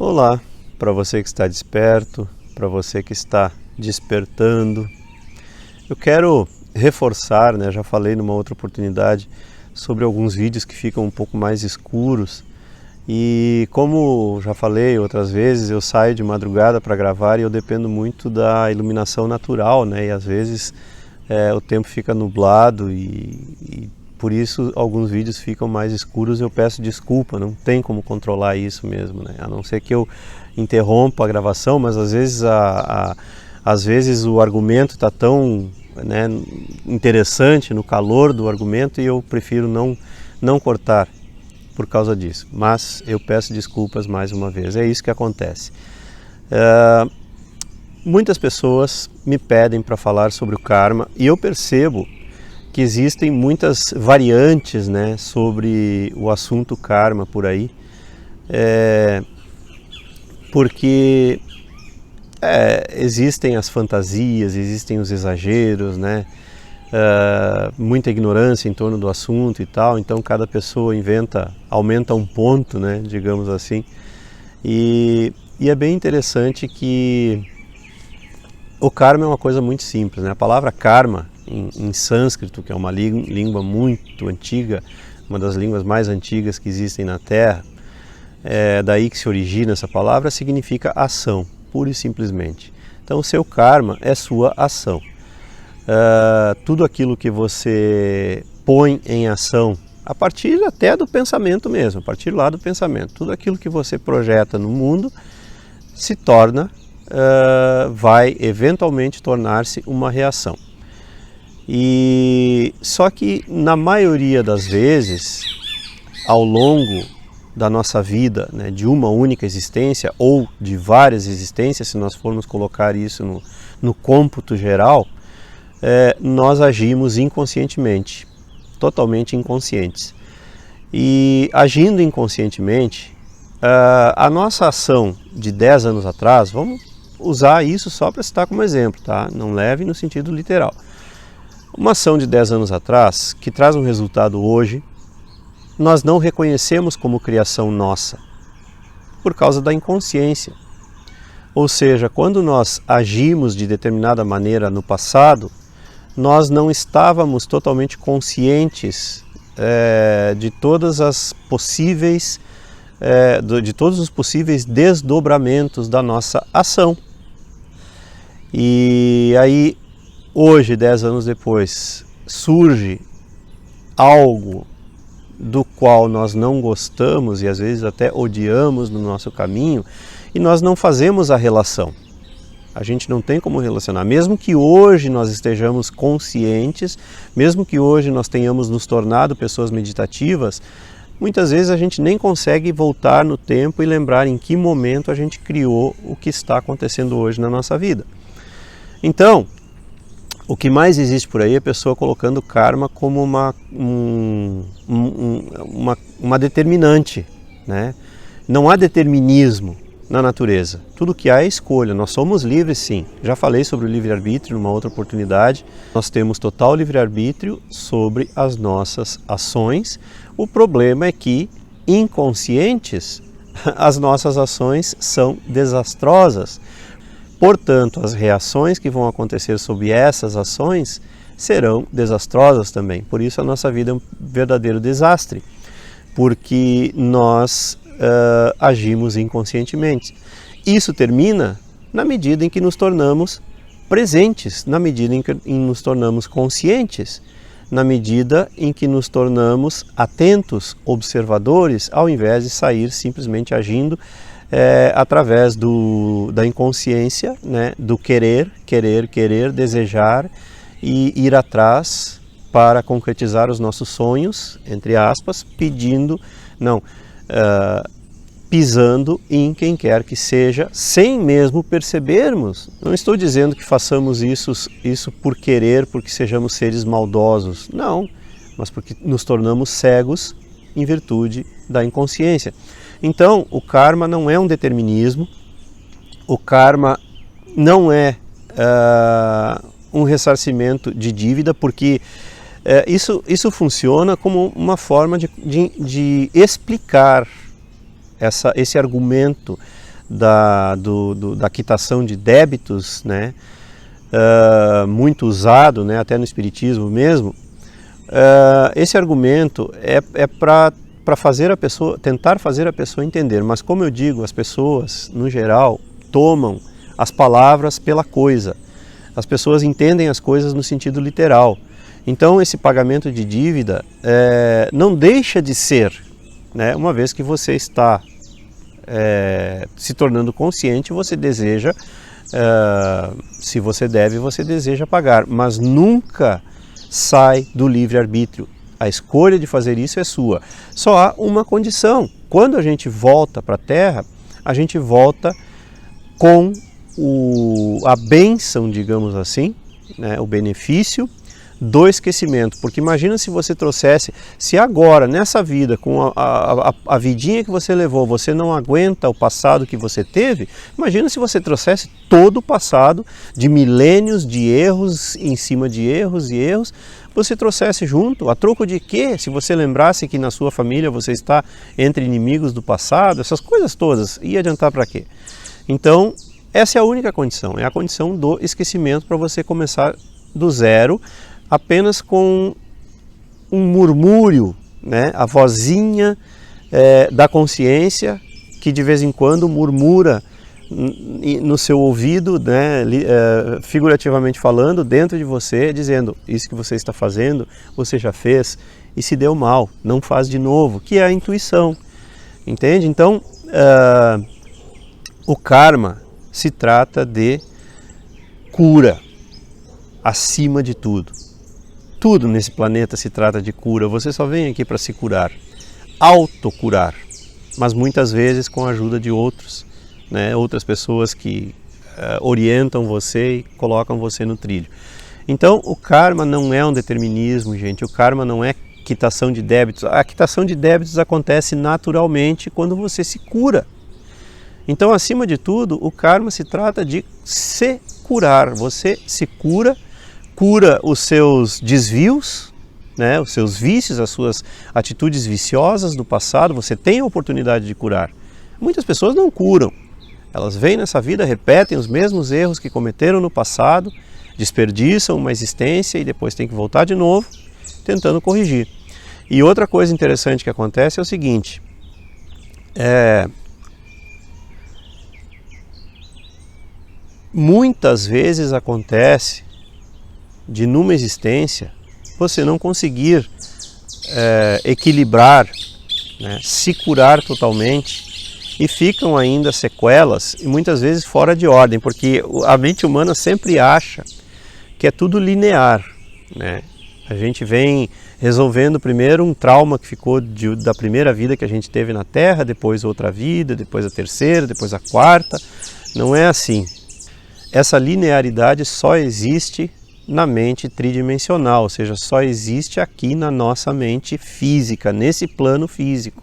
Olá, para você que está desperto, para você que está despertando. Eu quero reforçar, já falei numa outra oportunidade sobre alguns vídeos que ficam um pouco mais escuros e como já falei outras vezes, eu saio de madrugada para gravar e eu dependo muito da iluminação natural, e às vezes o tempo fica nublado e por isso alguns vídeos ficam mais escuros. Eu peço desculpa, não tem como controlar isso mesmo, a não ser que eu interrompa a gravação, mas às vezes o argumento está tão interessante no calor do argumento e eu prefiro não cortar por causa disso, mas eu peço desculpas mais uma vez, é isso que acontece. Muitas pessoas me pedem para falar sobre o karma e eu percebo que existem muitas variantes sobre o assunto karma por aí, porque existem as fantasias, existem os exageros, muita ignorância em torno do assunto e tal, então cada pessoa aumenta um ponto, digamos assim, e é bem interessante que o karma é uma coisa muito simples, A palavra karma em sânscrito, que é uma língua muito antiga, uma das línguas mais antigas que existem na Terra, daí que se origina essa palavra, significa ação, pura e simplesmente. Então o seu karma é sua ação. Tudo aquilo que você põe em ação, a partir até do pensamento mesmo, a partir lá do pensamento, tudo aquilo que você projeta no mundo se torna, vai eventualmente tornar-se uma reação. E só que na maioria das vezes, ao longo da nossa vida, de uma única existência ou de várias existências, se nós formos colocar isso no cômputo geral, nós agimos inconscientemente, totalmente inconscientes. E agindo inconscientemente, a nossa ação de 10 anos atrás, vamos usar isso só para citar como exemplo, tá? Não leve no sentido literal. Uma ação de 10 anos atrás, que traz um resultado hoje, nós não reconhecemos como criação nossa, por causa da inconsciência. Ou seja, quando nós agimos de determinada maneira no passado, nós não estávamos totalmente conscientes de todas as possíveis, de todos os possíveis desdobramentos da nossa ação. E aí, hoje, 10 anos depois, surge algo do qual nós não gostamos e às vezes até odiamos no nosso caminho e nós não fazemos a relação. A gente não tem como relacionar. Mesmo que hoje nós estejamos conscientes, mesmo que hoje nós tenhamos nos tornado pessoas meditativas, muitas vezes a gente nem consegue voltar no tempo e lembrar em que momento a gente criou o que está acontecendo hoje na nossa vida. Então, o que mais existe por aí é a pessoa colocando karma como uma determinante, Não há determinismo na natureza. Tudo que há é escolha. Nós somos livres, sim. Já falei sobre o livre-arbítrio numa outra oportunidade. Nós temos total livre-arbítrio sobre as nossas ações. O problema é que, inconscientes, as nossas ações são desastrosas. Portanto, as reações que vão acontecer sobre essas ações serão desastrosas também. Por isso a nossa vida é um verdadeiro desastre, porque nós agimos inconscientemente. Isso termina na medida em que nos tornamos presentes, na medida em que nos tornamos conscientes, na medida em que nos tornamos atentos, observadores, ao invés de sair simplesmente agindo através da inconsciência, do querer, desejar e ir atrás para concretizar os nossos sonhos, entre aspas, pisando em quem quer que seja, sem mesmo percebermos. Não estou dizendo que façamos isso por querer, porque sejamos seres maldosos, não, mas porque nos tornamos cegos em virtude da inconsciência. Então, o karma não é um determinismo, o karma não é um ressarcimento de dívida, porque isso funciona como uma forma de explicar esse argumento da quitação de débitos, né? Muito usado, né? Até no espiritismo mesmo. Esse argumento é para tentar fazer a pessoa entender, mas como eu digo, as pessoas, no geral, tomam as palavras pela coisa. As pessoas entendem as coisas no sentido literal. Então esse pagamento de dívida não deixa de ser, né? Uma vez que você está se tornando consciente, você deseja, se você deve, você deseja pagar, mas nunca sai do livre-arbítrio. A escolha de fazer isso é sua. Só há uma condição. Quando a gente volta para a Terra, a gente volta com a bênção, digamos assim, né, o benefício do esquecimento. Porque imagina se você trouxesse, se agora, nessa vida, com a vidinha que você levou, você não aguenta o passado que você teve, imagina se você trouxesse todo o passado de milênios de erros em cima de erros e erros, você trouxesse junto, a troco de quê? Se você lembrasse que na sua família você está entre inimigos do passado, essas coisas todas, ia adiantar para quê? Então, essa é a única condição, é a condição do esquecimento para você começar do zero, apenas com um murmúrio, né? A vozinha da consciência que de vez em quando murmura no seu ouvido, né? Figurativamente falando, dentro de você, dizendo: isso que você está fazendo, você já fez e se deu mal, não faz de novo, que é a intuição, entende? Então, o karma se trata de cura, acima de tudo. Tudo nesse planeta se trata de cura. Você só vem aqui para se curar, autocurar, mas muitas vezes com a ajuda de outros, né? Outras pessoas que orientam você e colocam você no trilho. Então, o karma não é um determinismo, gente. O karma não é quitação de débitos. A quitação de débitos acontece naturalmente quando você se cura. Então, acima de tudo, o karma se trata de se curar. Você se cura os seus desvios, né, os seus vícios, as suas atitudes viciosas do passado, você tem a oportunidade de curar. Muitas pessoas não curam. Elas vêm nessa vida, repetem os mesmos erros que cometeram no passado, desperdiçam uma existência e depois tem que voltar de novo, tentando corrigir. E outra coisa interessante que acontece é o seguinte, muitas vezes acontece de numa existência você não conseguir equilibrar, né, se curar totalmente e ficam ainda sequelas e muitas vezes fora de ordem, porque a mente humana sempre acha que é tudo linear, né? A gente vem resolvendo primeiro um trauma que ficou da primeira vida que a gente teve na Terra, depois outra vida, depois a terceira, depois a quarta. Não é assim. Essa linearidade só existe na mente tridimensional, ou seja, só existe aqui na nossa mente física, nesse plano físico.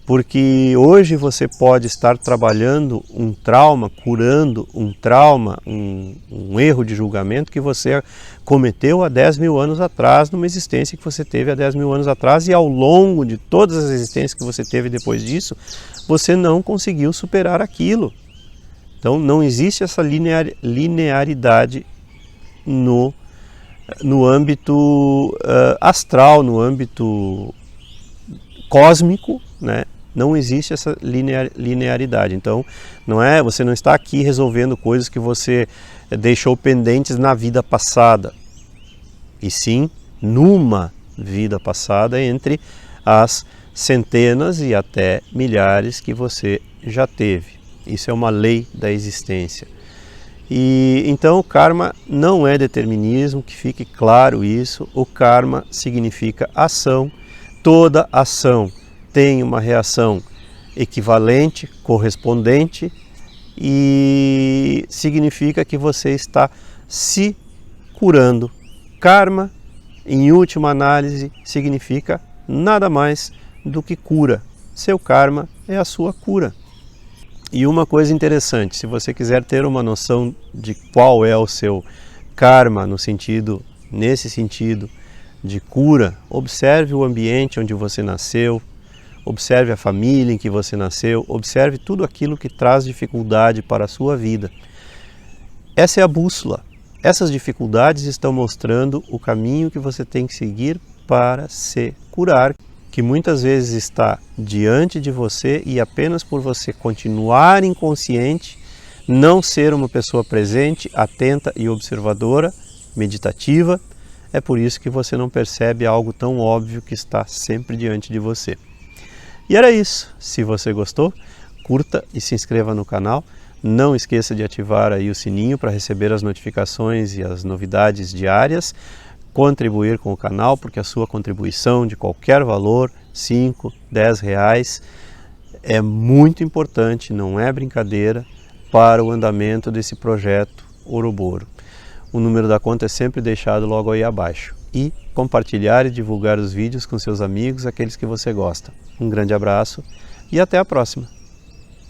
Porque hoje você pode estar trabalhando um trauma, curando um trauma, um erro de julgamento que você cometeu há 10 mil anos atrás, numa existência que você teve há 10 mil anos atrás, e ao longo de todas as existências que você teve depois disso, você não conseguiu superar aquilo. Então não existe essa linearidade no âmbito astral, no âmbito cósmico, né? Não existe essa linearidade. Então, você não está aqui resolvendo coisas que você deixou pendentes na vida passada, e sim numa vida passada entre as centenas e até milhares que você já teve. Isso é uma lei da existência. E então o karma não é determinismo, que fique claro isso. O karma significa ação. Toda ação tem uma reação equivalente, correspondente, e significa que você está se curando. Karma, em última análise, significa nada mais do que cura. Seu karma é a sua cura. E uma coisa interessante, se você quiser ter uma noção de qual é o seu karma nesse sentido de cura, observe o ambiente onde você nasceu, observe a família em que você nasceu, observe tudo aquilo que traz dificuldade para a sua vida. Essa é a bússola. Essas dificuldades estão mostrando o caminho que você tem que seguir para se curar, que muitas vezes está diante de você e apenas por você continuar inconsciente, não ser uma pessoa presente, atenta e observadora, meditativa, é por isso que você não percebe algo tão óbvio que está sempre diante de você. E era isso. Se você gostou, curta e se inscreva no canal. Não esqueça de ativar aí o sininho para receber as notificações e as novidades diárias. Contribuir com o canal, porque a sua contribuição de qualquer valor, 5, 10 reais, é muito importante, não é brincadeira, para o andamento desse projeto Ouroboro. O número da conta é sempre deixado logo aí abaixo. E compartilhar e divulgar os vídeos com seus amigos, aqueles que você gosta. Um grande abraço e até a próxima!